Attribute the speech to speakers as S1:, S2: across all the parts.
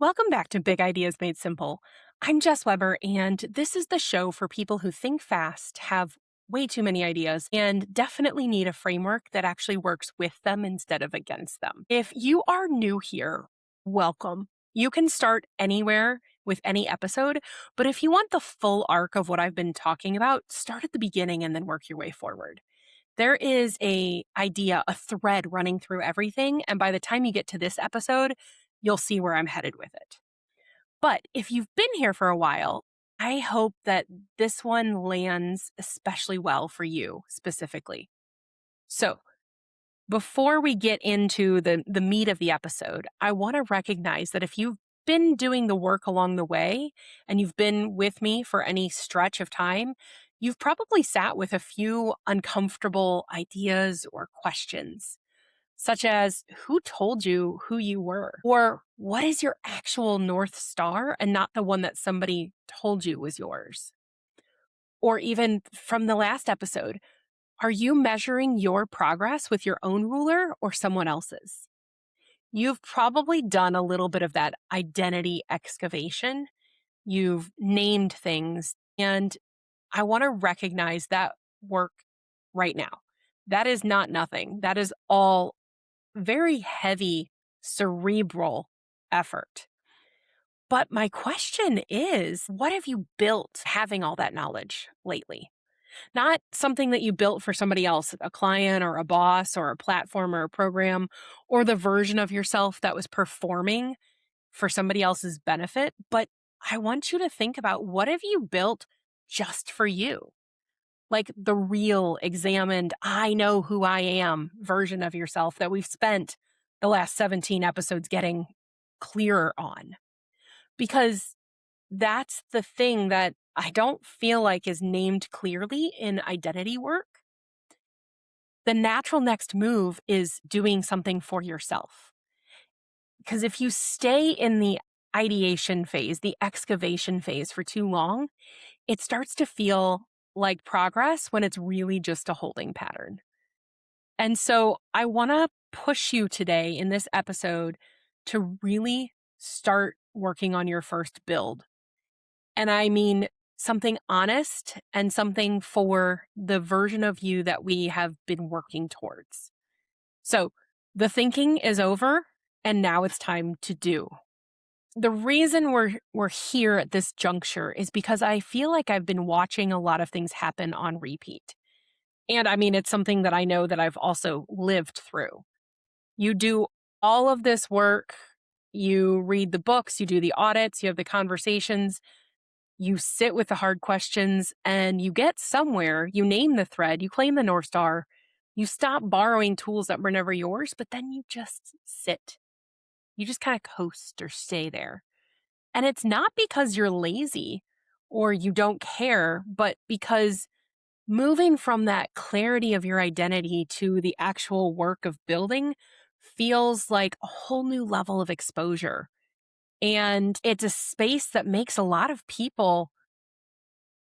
S1: Welcome back to Big Ideas Made Simple. I'm Jess Webber, and this is the show for people who think fast, have way too many ideas, and definitely need a framework that actually works with them instead of against them. If you are new here, welcome. You can start anywhere with any episode, but if you want the full arc of what I've been talking about, start at the beginning and then work your way forward. There is a idea, a thread running through everything, and by the time you get to this episode, you'll see where I'm headed with it. But if you've been here for a while, I hope that this one lands especially well for you specifically. So, before we get into the meat of the episode, I want to recognize that if you've been doing the work along the way and you've been with me for any stretch of time, you've probably sat with a few uncomfortable ideas or questions, such as who told you who you were? Or what is your actual North Star and not the one that somebody told you was yours? Or even from the last episode, are you measuring your progress with your own ruler or someone else's? You've probably done a little bit of that identity excavation. You've named things, and I want to recognize that work right now. That is not nothing. That is all very heavy cerebral effort. But my question is, what have you built having all that knowledge lately? Not something that you built for somebody else, a client or a boss or a platform or a program, or the version of yourself that was performing for somebody else's benefit. But I want you to think about, what have you built just for you? Like the real examined, I know who I am version of yourself that we've spent the last 17 episodes getting clearer on. Because that's the thing that I don't feel like is named clearly in identity work. The natural next move is doing something for yourself. Because if you stay in the ideation phase, the excavation phase for too long, it starts to feel like progress when it's really just a holding pattern. And so I want to push you today in this episode to really start working on your first build. And I mean something honest and something for the version of you that we have been working towards. So the thinking is over, and now it's time to do. The reason we're here at this juncture is because I feel like I've been watching a lot of things happen on repeat. And I mean, it's something that I know that I've also lived through. You do all of this work, you read the books, you do the audits, you have the conversations, you sit with the hard questions, and you get somewhere. You name the thread, you claim the North Star, you stop borrowing tools that were never yours, but then you just sit. You just kind of coast or stay there. And it's not because you're lazy or you don't care, but because moving from that clarity of your identity to the actual work of building feels like a whole new level of exposure. And it's a space that makes a lot of people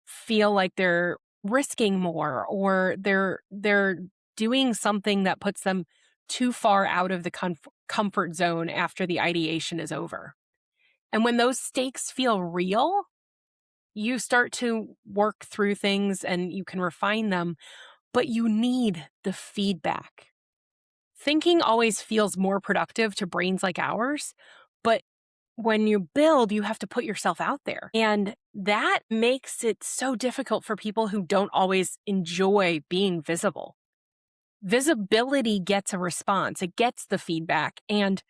S1: feel like they're risking more, or they're doing something that puts them too far out of the comfort zone after the ideation is over. And when those stakes feel real, you start to work through things and you can refine them, but you need the feedback. Thinking always feels more productive to brains like ours, but when you build, you have to put yourself out there. And that makes it so difficult for people who don't always enjoy being visible. Visibility gets a response, it gets the feedback. And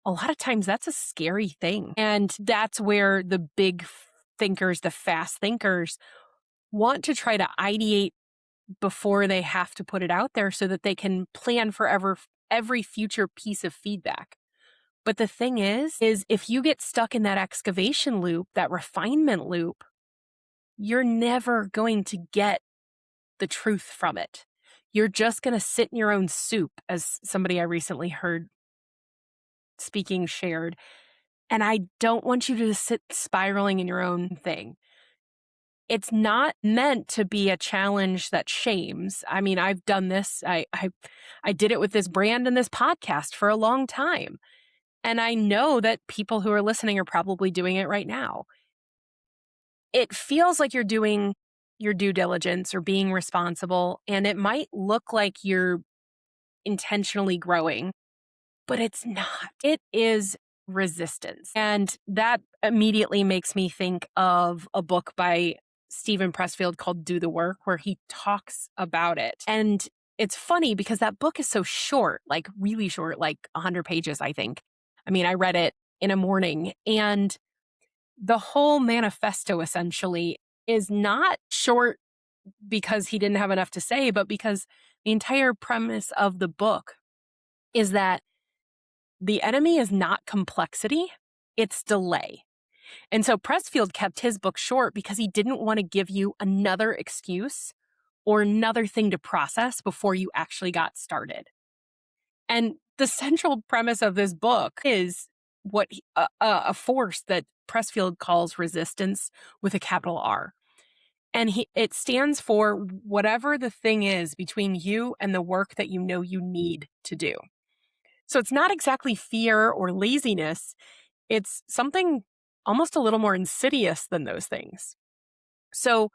S1: a lot of times that's a scary thing. And that's where the big thinkers, the fast thinkers, want to try to ideate before they have to put it out there so that they can plan for every future piece of feedback. But the thing is if you get stuck in that excavation loop, that refinement loop, you're never going to get the truth from it. You're just going to sit in your own soup, as somebody I recently heard speaking shared. And I don't want you to sit spiraling in your own thing. It's not meant to be a challenge that shames. I mean, I've done this. I did it with this brand and this podcast for a long time. And I know that people who are listening are probably doing it right now. It feels like you're doing your due diligence or being responsible, and it might look like you're intentionally growing, but it's not. It is resistance. And that immediately makes me think of a book by Stephen Pressfield called Do the Work, where he talks about it. And it's funny because that book is so short, like really short, like 100 pages, I think. I mean, I read it in a morning, and the whole manifesto essentially is not short because he didn't have enough to say, but because the entire premise of the book is that the enemy is not complexity, it's delay. And so Pressfield kept his book short because he didn't want to give you another excuse or another thing to process before you actually got started. And the central premise of this book is a force that Pressfield calls resistance with a capital R. And it stands for whatever the thing is between you and the work that you know you need to do. So it's not exactly fear or laziness. It's something almost a little more insidious than those things. So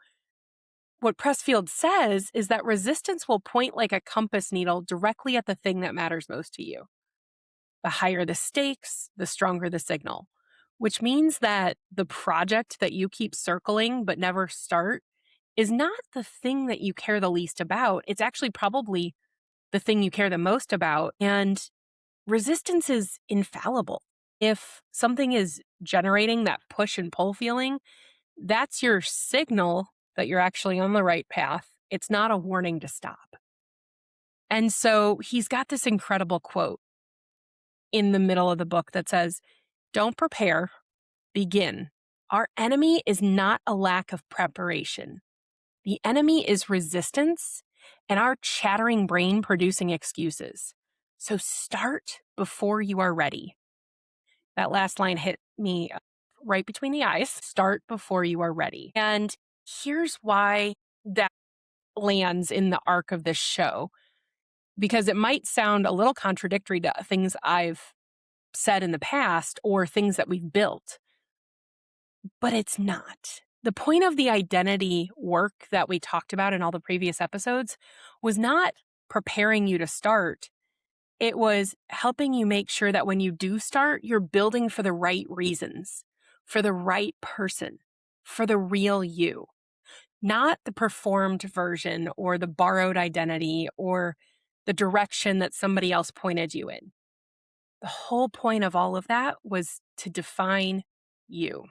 S1: what Pressfield says is that resistance will point like a compass needle directly at the thing that matters most to you. The higher the stakes, the stronger the signal, which means that the project that you keep circling but never start is not the thing that you care the least about. It's actually probably the thing you care the most about. And resistance is infallible. If something is generating that push and pull feeling, that's your signal that you're actually on the right path. It's not a warning to stop. And so he's got this incredible quote in the middle of the book that says, "Don't prepare, begin. Our enemy is not a lack of preparation. The enemy is resistance and our chattering brain producing excuses. So start before you are ready." That last line hit me right between the eyes. Start before you are ready. And here's why that lands in the arc of this show, because it might sound a little contradictory to things I've said in the past or things that we've built, but it's not. The point of the identity work that we talked about in all the previous episodes was not preparing you to start. It was helping you make sure that when you do start, you're building for the right reasons, for the right person, for the real you, not the performed version or the borrowed identity or the direction that somebody else pointed you in. The whole point of all of that was to define you.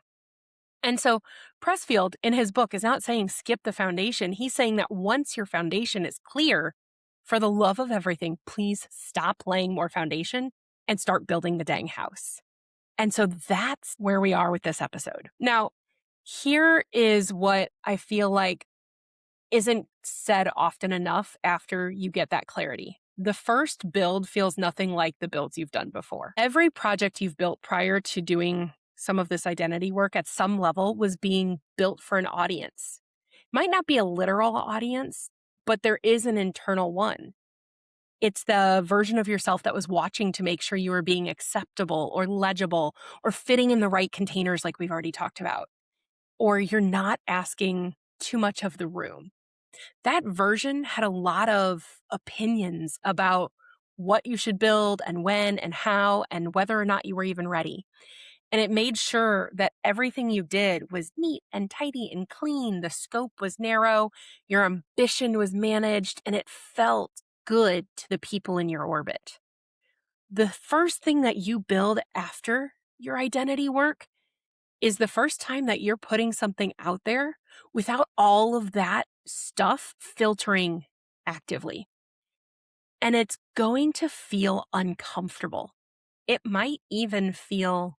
S1: And so Pressfield in his book is not saying skip the foundation. He's saying that once your foundation is clear, for the love of everything, please stop laying more foundation and start building the dang house. And so that's where we are with this episode. Now, here is what I feel like isn't said often enough after you get that clarity. The first build feels nothing like the builds you've done before. Every project you've built prior to doing some of this identity work at some level was being built for an audience. Might not be a literal audience, but there is an internal one. It's the version of yourself that was watching to make sure you were being acceptable or legible or fitting in the right containers like we've already talked about. Or you're not asking too much of the room. That version had a lot of opinions about what you should build and when and how and whether or not you were even ready. And it made sure that everything you did was neat and tidy and clean. The scope was narrow, your ambition was managed, and it felt good to the people in your orbit. The first thing that you build after your identity work is the first time that you're putting something out there without all of that stuff filtering actively. And it's going to feel uncomfortable. It might even feel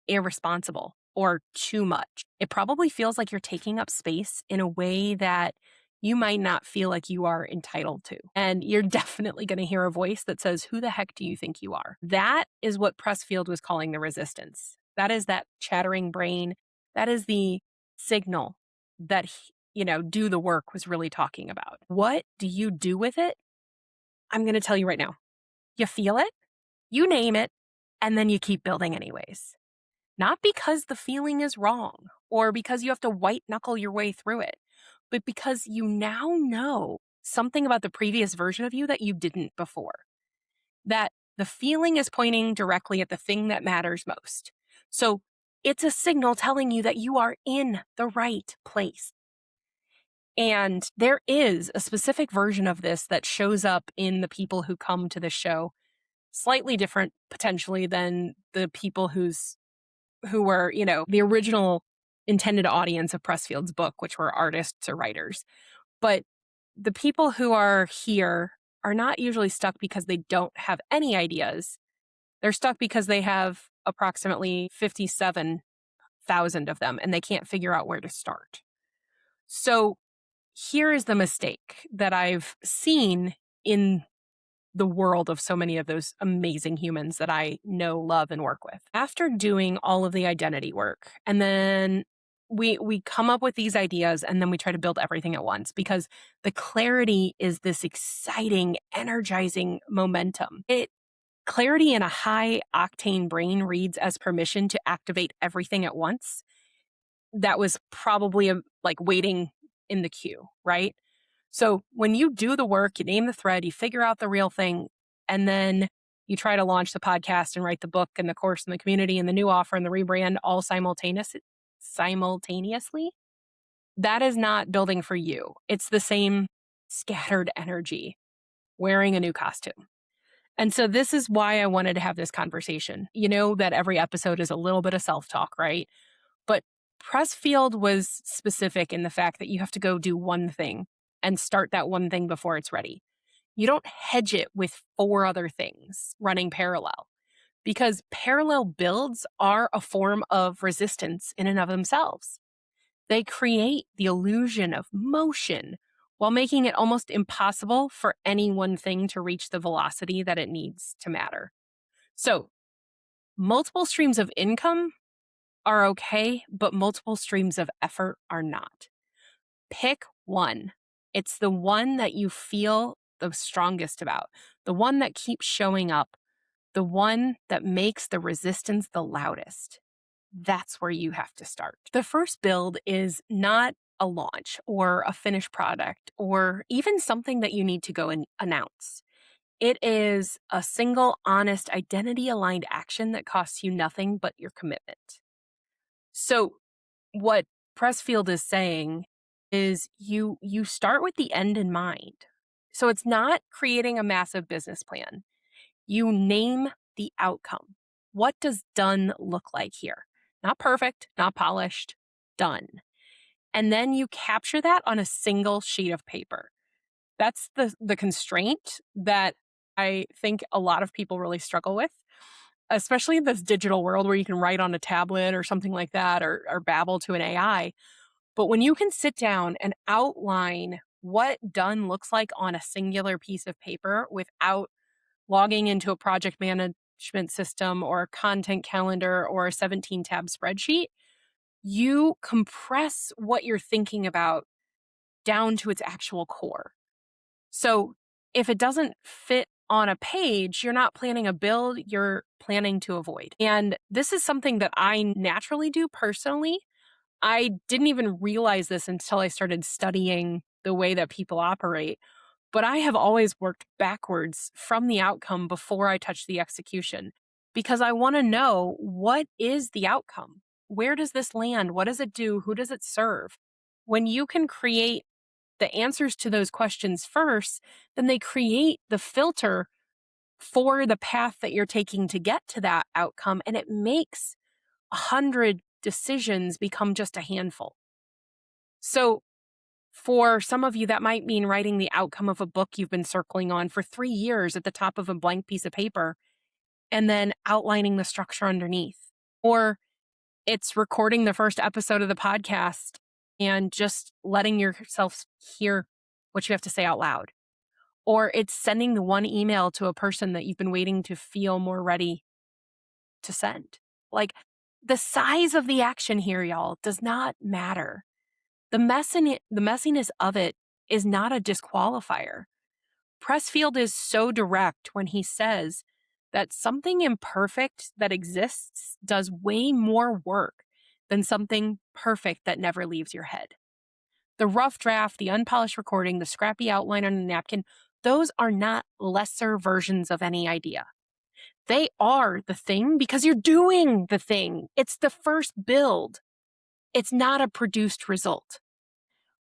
S1: irresponsible or too much. It probably feels like you're taking up space in a way that you might not feel like you are entitled to. And you're definitely going to hear a voice that says, "Who the heck do you think you are?" That is what Pressfield was calling the resistance. That is that chattering brain. That is the signal that, do the work was really talking about. What do you do with it? I'm going to tell you right now. You feel it, you name it, And then you keep building anyways. Not because the feeling is wrong or because you have to white knuckle your way through it, but because you now know something about the previous version of you that you didn't before. That the feeling is pointing directly at the thing that matters most. So it's a signal telling you that you are in the right place. And there is a specific version of this that shows up in the people who come to the show, slightly different potentially than the people who were, the original intended audience of Pressfield's book, which were artists or writers. But the people who are here are not usually stuck because they don't have any ideas. They're stuck because they have approximately 57,000 of them and they can't figure out where to start. So here is the mistake that I've seen in the world of so many of those amazing humans that I know, love, and work with. After doing all of the identity work, and then we come up with these ideas and then we try to build everything at once because the clarity is this exciting, energizing momentum. Clarity in a high octane brain reads as permission to activate everything at once. That was probably like waiting in the queue, right? So when you do the work, you name the thread, you figure out the real thing, and then you try to launch the podcast and write the book and the course and the community and the new offer and the rebrand all simultaneously, that is not building for you. It's the same scattered energy wearing a new costume. And so this is why I wanted to have this conversation. You know that every episode is a little bit of self-talk, right? But Pressfield was specific in the fact that you have to go do one thing and start that one thing before it's ready. You don't hedge it with 4 other things running parallel because parallel builds are a form of resistance in and of themselves. They create the illusion of motion while making it almost impossible for any one thing to reach the velocity that it needs to matter. So, multiple streams of income are okay, but multiple streams of effort are not. Pick one. It's the one that you feel the strongest about, the one that keeps showing up, the one that makes the resistance the loudest. That's where you have to start. The first build is not a launch or a finished product or even something that you need to go and announce. It is a single, honest, identity aligned action that costs you nothing but your commitment. So, what Pressfield is saying is you start with the end in mind. So it's not creating a massive business plan. You name the outcome. What does done look like here? Not perfect, not polished, done. And then you capture that on a single sheet of paper. That's the constraint that I think a lot of people really struggle with, especially in this digital world where you can write on a tablet or something like that or babble to an AI. But when you can sit down and outline what done looks like on a singular piece of paper without logging into a project management system or a content calendar or a 17 tab spreadsheet, you compress what you're thinking about down to its actual core. So if it doesn't fit on a page, you're not planning a build, you're planning to avoid. And this is something that I naturally do personally. I didn't even realize this until I started studying the way that people operate. But I have always worked backwards from the outcome before I touch the execution because I want to know what is the outcome? Where does this land? What does it do? Who does it serve? When you can create the answers to those questions first, then they create the filter for the path that you're taking to get to that outcome. And it makes 100 decisions become just a handful. So for some of you, that might mean writing the outcome of a book you've been circling on for 3 years at the top of a blank piece of paper and then outlining the structure underneath. Or it's recording the first episode of the podcast and just letting yourself hear what you have to say out loud. Or it's sending the one email to a person that you've been waiting to feel more ready to send. Like the size of the action here, y'all, does not matter. The messiness of it is not a disqualifier. Pressfield is so direct when he says that something imperfect that exists does way more work than something perfect that never leaves your head. The rough draft, the unpolished recording, the scrappy outline on a napkin, those are not lesser versions of any idea. They are the thing because you're doing the thing. It's the first build. It's not a produced result.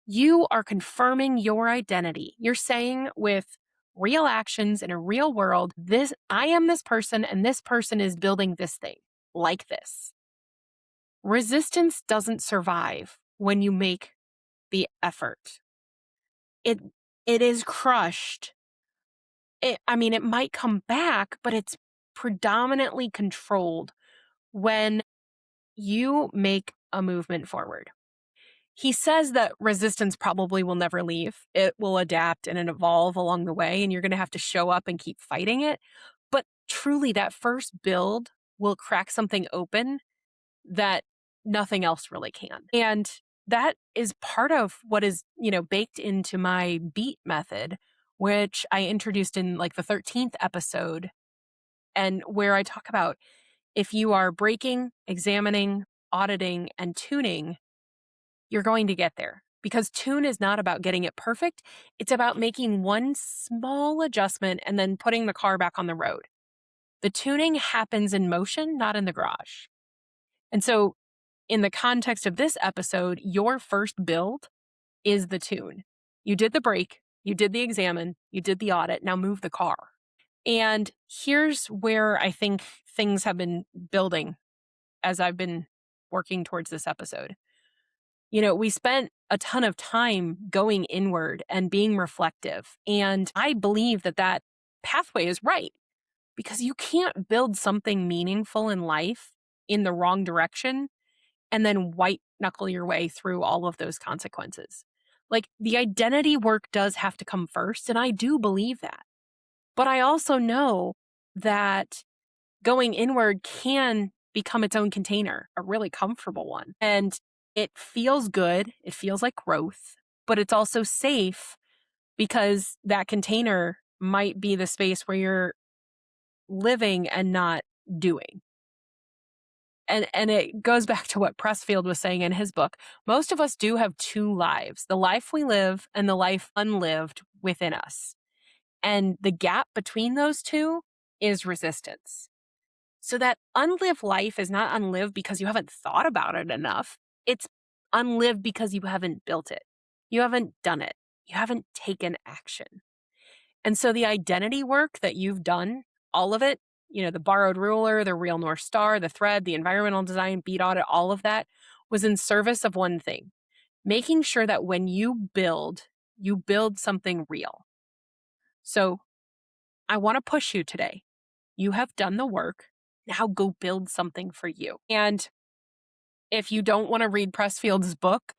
S1: You are confirming your identity. You're saying with real actions in a real world, this I am this person and this person is building this thing like this. Resistance doesn't survive when you make the effort. It it is crushed. It might come back, but it's predominantly controlled when you make a movement forward. He says that resistance probably will never leave. It will adapt and evolve along the way, and you're going to have to show up and keep fighting it. But truly, that first build will crack something open that nothing else really can. And that is part of what is, baked into my beat method, which I introduced in like the 13th episode, and where I talk about if you are breaking, examining, auditing, and tuning, you're going to get there. Because tune is not about getting it perfect. It's about making one small adjustment and then putting the car back on the road. The tuning happens in motion, not in the garage. And so, in the context of this episode, your first build is the tune. You did the break, you did the examine, you did the audit, now move the car. And here's where I think things have been building as I've been working towards this episode. We spent a ton of time going inward and being reflective. And I believe that that pathway is right because you can't build something meaningful in life in the wrong direction and then white knuckle your way through all of those consequences. Like the identity work does have to come first. And I do believe that. But I also know that going inward can become its own container, a really comfortable one. And it feels good. It feels like growth, but it's also safe because that container might be the space where you're living and not doing. And it goes back to what Pressfield was saying in his book. Most of us do have two lives, the life we live and the life unlived within us. And the gap between those two is resistance. So that unlived life is not unlived because you haven't thought about it enough. It's unlived because you haven't built it. You haven't done it. You haven't taken action. And so the identity work that you've done, all of it, the borrowed ruler, the real North Star, the thread, the environmental design, beat audit, all of that was in service of one thing, making sure that when you build something real. So I want to push you today. You have done the work. Now go build something for you. And if you don't want to read Pressfield's book,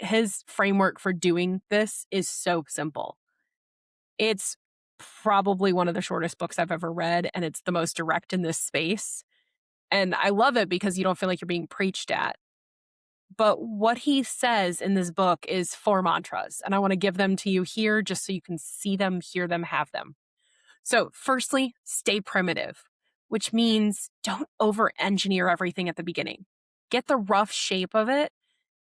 S1: his framework for doing this is so simple. It's probably one of the shortest books I've ever read, and it's the most direct in this space. And I love it because you don't feel like you're being preached at. But what he says in this book is 4 mantras, and I want to give them to you here just so you can see them, hear them, have them. So, firstly, stay primitive, which means don't over-engineer everything at the beginning. Get the rough shape of it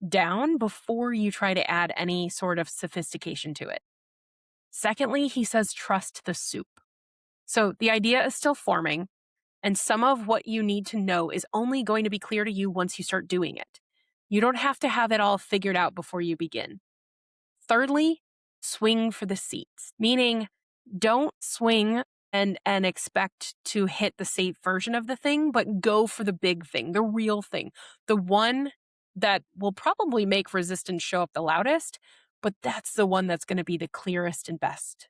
S1: down before you try to add any sort of sophistication to it. Secondly, he says trust the soup. So the idea is still forming, and some of what you need to know is only going to be clear to you once you start doing it. You don't have to have it all figured out before you begin. Thirdly, swing for the seats, meaning don't swing and expect to hit the safe version of the thing, but go for the big thing, the real thing, the one that will probably make resistance show up the loudest, but that's the one that's going to be the clearest and best.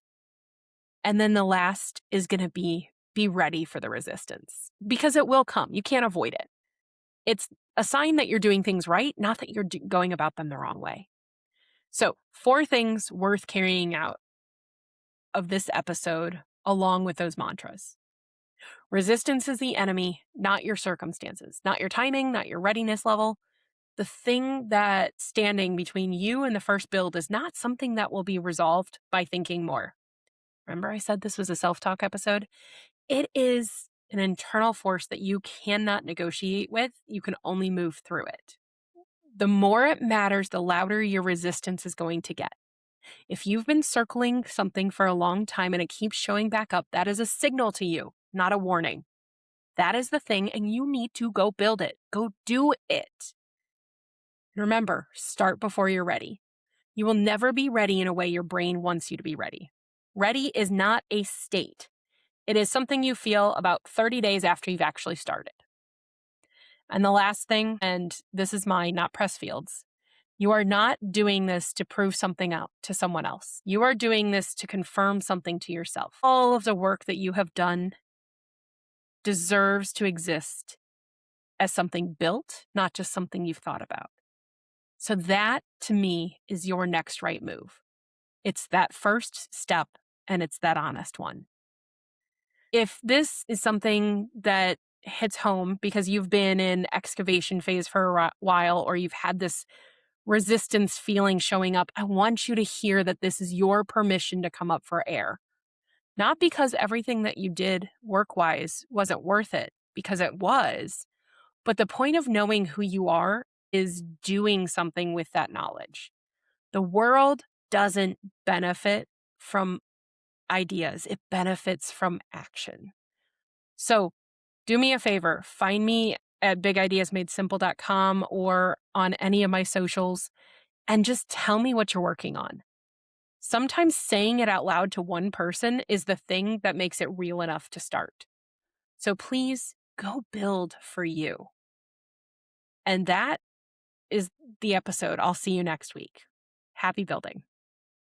S1: And then the last is going to be ready for the resistance because it will come. You can't avoid it. It's a sign that you're doing things right, not that you're going about them the wrong way. So 4 things worth carrying out of this episode along with those mantras. Resistance is the enemy, not your circumstances, not your timing, not your readiness level. The thing that's standing between you and the first build is not something that will be resolved by thinking more. Remember I said this was a self-talk episode? It is an internal force that you cannot negotiate with. You can only move through it. The more it matters, the louder your resistance is going to get. If you've been circling something for a long time and it keeps showing back up, that is a signal to you, not a warning. That is the thing, and you need to go build it. Go do it. Remember, start before you're ready. You will never be ready in a way your brain wants you to be ready. Ready is not a state. It is something you feel about 30 days after you've actually started. And the last thing, and this is mine, not Pressfield's, you are not doing this to prove something out to someone else. You are doing this to confirm something to yourself. All of the work that you have done deserves to exist as something built, not just something you've thought about. So that, to me, is your next right move. It's that first step, and it's that honest one. If this is something that hits home because you've been in excavation phase for a while, or you've had this resistance feeling showing up, I want you to hear that this is your permission to come up for air. Not because everything that you did work-wise wasn't worth it, because it was, but the point of knowing who you are is doing something with that knowledge. The world doesn't benefit from ideas, it benefits from action. So do me a favor, find me at bigideasmadesimple.com or on any of my socials and just tell me what you're working on. Sometimes saying it out loud to one person is the thing that makes it real enough to start. So please go build for you. And that is the episode. I'll see you next week. Happy building.